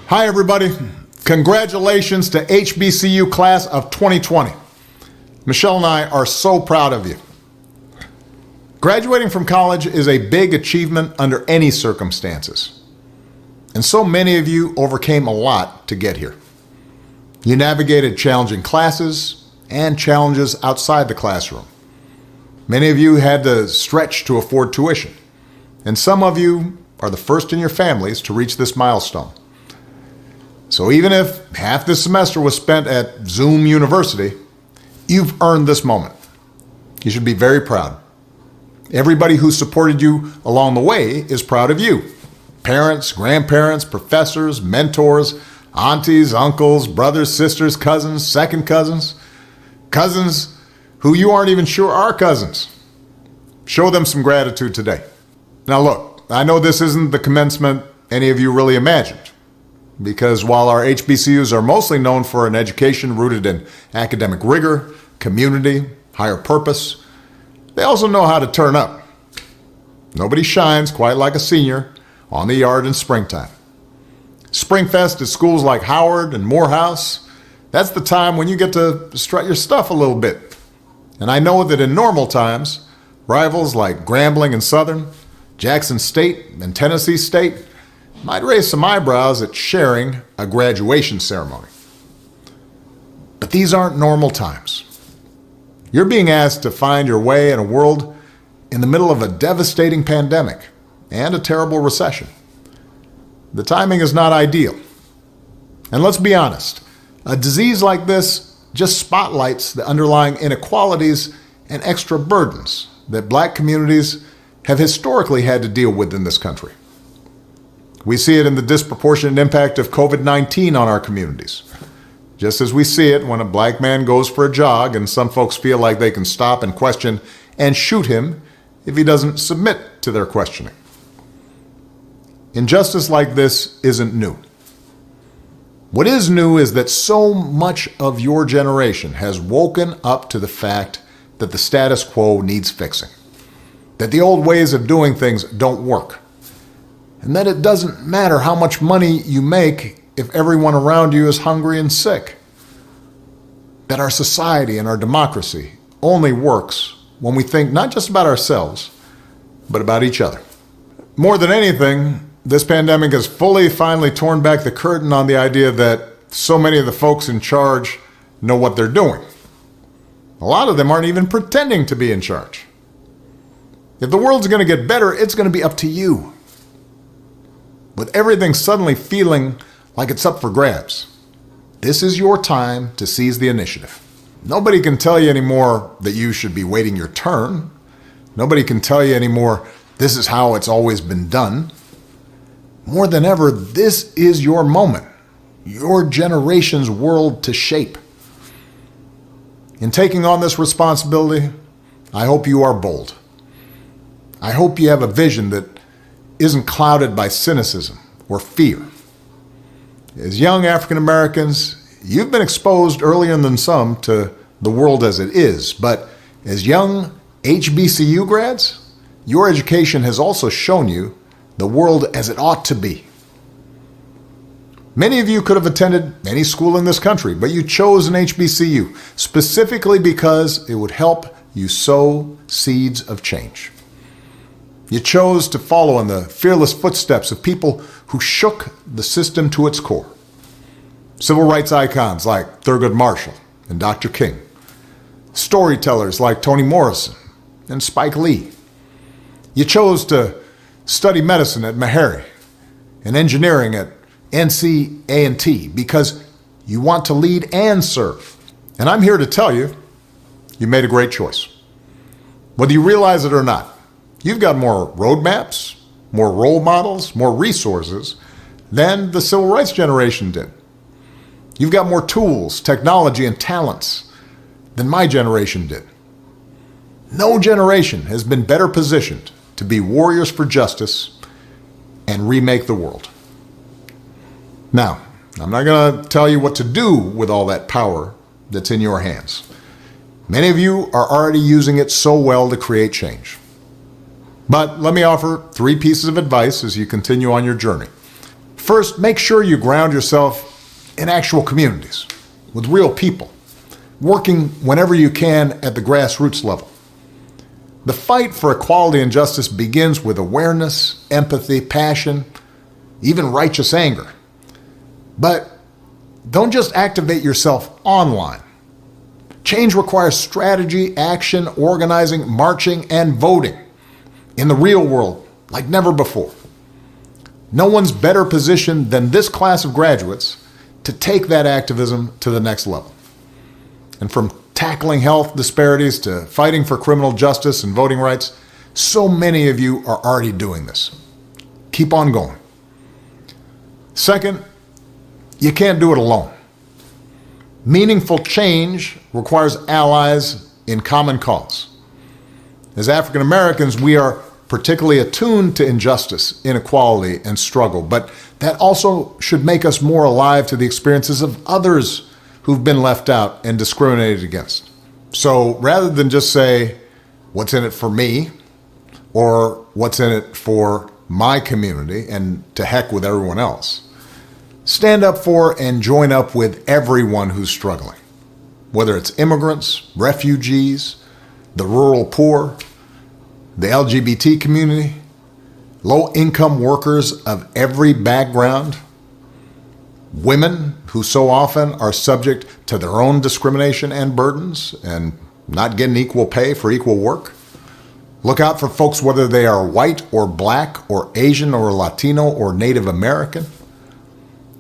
Hi, everybody. Congratulations to HBCU class of 2020. Michelle and I are so proud of you. Graduating from college is a big achievement under any circumstances. And so many of you overcame a lot to get here. You navigated challenging classes and challenges outside the classroom. Many of you had to stretch to afford tuition. And some of you are the first in your families to reach this milestone. So even if half this semester was spent at Zoom University, you've earned this moment. You should be very proud. Everybody who supported you along the way is proud of you. Parents, grandparents, professors, mentors, aunties, uncles, brothers, sisters, cousins, second cousins, cousins who you aren't even sure are cousins. Show them some gratitude today. Now look, I know this isn't the commencement any of you really imagined. Because while our HBCUs are mostly known for an education rooted in academic rigor, community, higher purpose, they also know how to turn up. Nobody shines quite like a senior on the yard in springtime. Springfest at schools like Howard and Morehouse, that's the time when you get to strut your stuff a little bit. And I know that in normal times, rivals like Grambling and Southern, Jackson State and Tennessee State might raise some eyebrows at sharing a graduation ceremony. But these aren't normal times. You're being asked to find your way in a world in the middle of a devastating pandemic and a terrible recession. The timing is not ideal. And let's be honest, a disease like this just spotlights the underlying inequalities and extra burdens that Black communities have historically had to deal with in this country. We see it in the disproportionate impact of COVID-19 on our communities. Just as we see it when a Black man goes for a jog and some folks feel like they can stop and question and shoot him if he doesn't submit to their questioning. Injustice like this isn't new. What is new is that so much of your generation has woken up to the fact that the status quo needs fixing, that the old ways of doing things don't work, and that it doesn't matter how much money you make if everyone around you is hungry and sick. That our society and our democracy only works when we think not just about ourselves, but about each other. More than anything, this pandemic has finally torn back the curtain on the idea that so many of the folks in charge know what they're doing. A lot of them aren't even pretending to be in charge. If the world's going to get better, it's going to be up to you. With everything suddenly feeling like it's up for grabs, this is your time to seize the initiative. Nobody can tell you anymore that you should be waiting your turn. Nobody can tell you anymore this is how it's always been done. More than ever, this is your moment, your generation's world to shape. In taking on this responsibility, I hope you are bold. I hope you have a vision that isn't clouded by cynicism or fear. As young African Americans, you've been exposed earlier than some to the world as it is, but as young HBCU grads, your education has also shown you the world as it ought to be. Many of you could have attended any school in this country, but you chose an HBCU specifically because it would help you sow seeds of change. You chose to follow in the fearless footsteps of people who shook the system to its core. Civil rights icons like Thurgood Marshall and Dr. King. Storytellers like Toni Morrison and Spike Lee. You chose to study medicine at Meharry and engineering at NC A&T because you want to lead and serve. And I'm here to tell you, you made a great choice. Whether you realize it or not, you've got more roadmaps, more role models, more resources than the civil rights generation did. You've got more tools, technology, and talents than my generation did. No generation has been better positioned to be warriors for justice and remake the world. Now, I'm not going to tell you what to do with all that power that's in your hands. Many of you are already using it so well to create change. But let me offer 3 pieces of advice as you continue on your journey. First, make sure you ground yourself in actual communities with real people, working whenever you can at the grassroots level. The fight for equality and justice begins with awareness, empathy, passion, even righteous anger. But don't just activate yourself online. Change requires strategy, action, organizing, marching, and voting in the real world like never before. No one's better positioned than this class of graduates to take that activism to the next level. And from tackling health disparities to fighting for criminal justice and voting rights, so many of you are already doing this. Keep on going. Second, you can't do it alone. Meaningful change requires allies in common cause. As African Americans, we are particularly attuned to injustice, inequality, and struggle, but that also should make us more alive to the experiences of others who've been left out and discriminated against. So rather than just say, what's in it for me, or what's in it for my community, and to heck with everyone else, stand up for and join up with everyone who's struggling, whether it's immigrants, refugees, the rural poor, the LGBT community, low-income workers of every background, women who so often are subject to their own discrimination and burdens and not getting equal pay for equal work. Look out for folks whether they are white or black or Asian or Latino or Native American.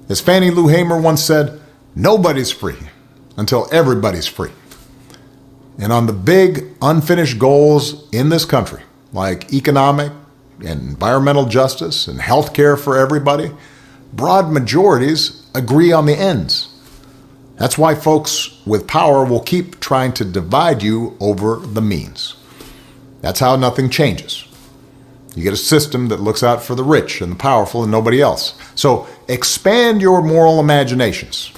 As Fannie Lou Hamer once said, nobody's free until everybody's free. And on the big unfinished goals in this country, like economic and environmental justice and health care for everybody, broad majorities agree on the ends. That's why folks with power will keep trying to divide you over the means. That's how nothing changes. You get a system that looks out for the rich and the powerful and nobody else. So expand your moral imaginations.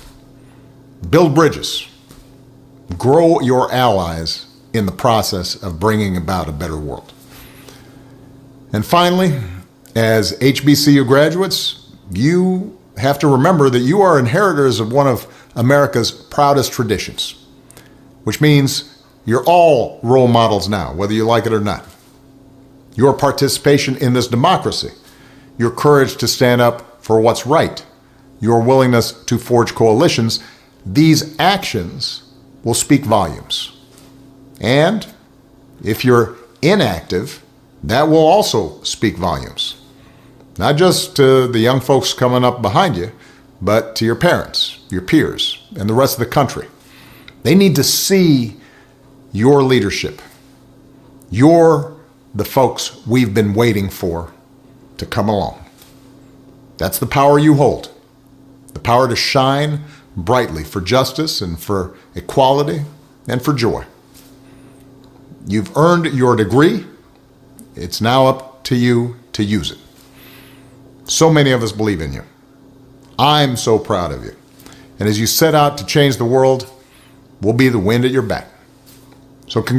Build bridges. Grow your allies in the process of bringing about a better world. And finally, as HBCU graduates, you have to remember that you are inheritors of one of America's proudest traditions, which means you're all role models now, whether you like it or not. Your participation in this democracy, your courage to stand up for what's right, your willingness to forge coalitions, these actions will speak volumes. And if you're inactive, that will also speak volumes. Not just to the young folks coming up behind you, but to your parents, your peers, and the rest of the country. They need to see your leadership. You're the folks we've been waiting for to come along. That's the power you hold. The power to shine brightly for justice and for equality and for joy. You've earned your degree. It's now up to you to use it. So many of us believe in you. I'm so proud of you. And as you set out to change the world, we'll be the wind at your back. So congratulations.